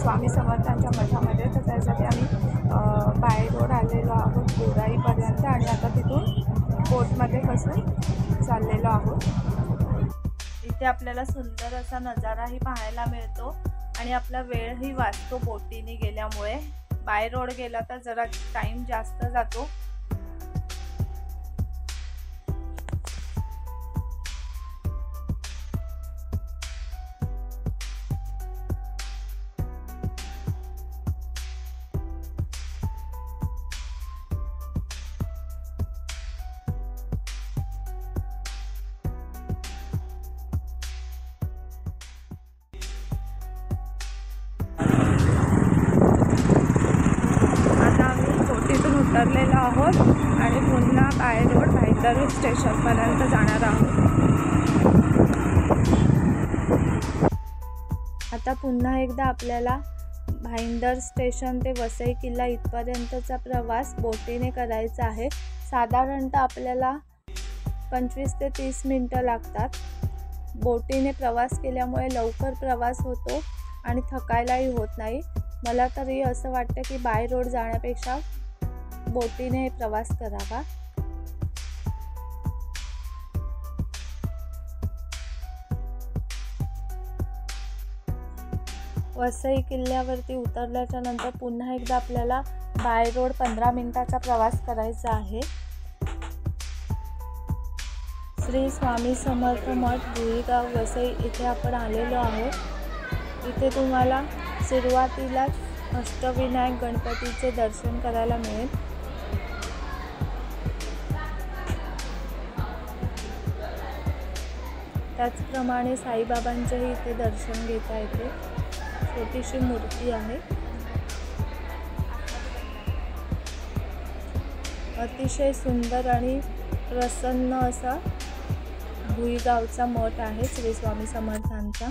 स्वामी समर्थांच्या मठामध्ये। तर त्यासाठी आम्ही बाय रोड आलेलो आहोत गोराईपर्यंत आणि आता तिथून बोटमध्ये बसून चाललेलो आहोत। इथे आपल्याला सुंदर असा नजाराही पाहायला मिळतो आणि आपला वेळही वाचतो बोटीने गेल्यामुळे। बाय रोड गेला तर जरा टाइम जास्त जातो। उतरलेलो आहोत आणि पुन्हा बाय रोड भाईंदर स्टेशनपर्यंत जाणार आहोत। आता पुन्हा एकदा आपल्याला भाईंदर स्टेशन ते वसई किल्ला इथपर्यंतचा प्रवास बोटीने करायचा आहे। साधारणतः आपल्याला 25 ते 30 मिनिटं लागतात। बोटीने प्रवास केल्यामुळे लवकर प्रवास होतो आणि थकायलाही होत नाही। मला तरी असं वाटतं की बाय रोड जाण्यापेक्षा बोटीने प्रवास करावा। वसई किल्ल्यावरती उतरल्याच्या नंतर पुन्हा एकदा आपल्याला बाय रोड 15 मिनिटाचा प्रवास करायचा आहे। श्री स्वामी समर्थ मठ भुईगाव वसई इथे आपण आलेलो आहोत। इथे तुम्हाला सुरुवातीलाच अष्टविनायक गणपतीचे दर्शन करायला मिळेल। त्याचप्रमाणे साईबाबांचेही इथे दर्शन घेता येते। छोटीशी मूर्ती आहे। अतिशय सुंदर आणि प्रसन्न असा भुईगावचा मठ आहे श्री स्वामी समर्थांचा।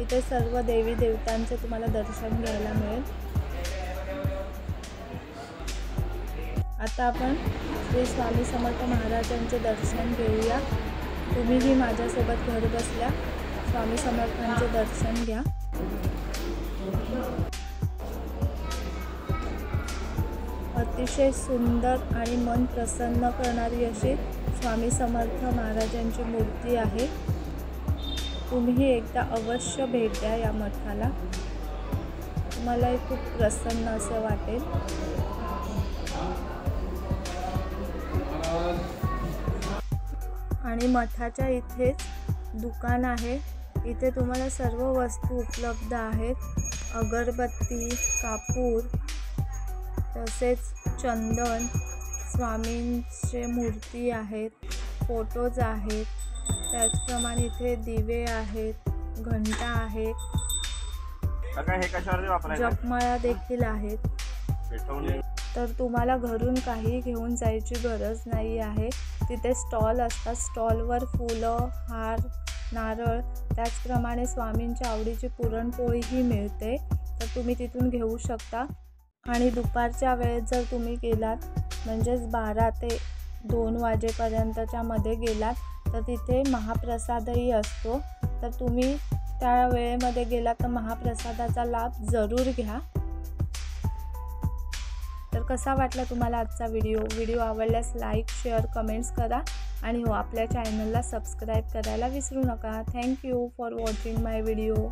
इथे सर्व देवी देवतांचे तुम्हाला दर्शन घ्यायला मिळेल। आता आपण श्री स्वामी समर्थ महाराजांचे दर्शन घेऊया। तुम्हीही माझ्यासोबत घर बसल्या स्वामी समर्थांचे दर्शन घ्या। अतिशय सुंदर आणि मन प्रसन्न करणारी अशी स्वामी समर्थ महाराजांची मूर्ती आहे। तुम्ही एकदा अवश्य भेट द्या या मठाला, तुम्हालाही खूप प्रसन्न असं वाटेल। आणि मठाच्या इथेच दुकान आहे। इथे तुम्हाला सर्व वस्तू उपलब्ध आहेत। अगरबत्ती, कापूर, तसेच चंदन, स्वामींचे मूर्ती आहेत, फोटोज आहेत। त्याचप्रमाणे इथे दिवे आहेत, घंटा आहे, जपमाळा देखील आहेत। तर तुम्हाला घरून काही घेऊन जायची गरज नाही आहे। तिथे स्टॉल असतात, स्टॉलवर फुलं, हार, नारळ, त्याचप्रमाणे स्वामींच्या आवडीची पुरणपोळीही मिळते, तर तुम्ही तिथून घेऊ शकता। आणि दुपारच्या वेळेत जर तुम्ही गेलात म्हणजेच 12 ते 2 वाजेपर्यंतच्या मध्ये गेलात तर तिथे महाप्रसादही असतो, तर तुम्ही त्या वेळेमध्ये गेलात तर महाप्रसादाचा लाभ जरूर घ्या। तर कसा वाटला तुम्हाला आजचा व्हिडिओ आवडल्यास लाईक, शेअर, कमेंट्स करा आणि हो आपल्या चॅनलला सबस्क्राईब करायला विसरू नका। Thank you for watching my video.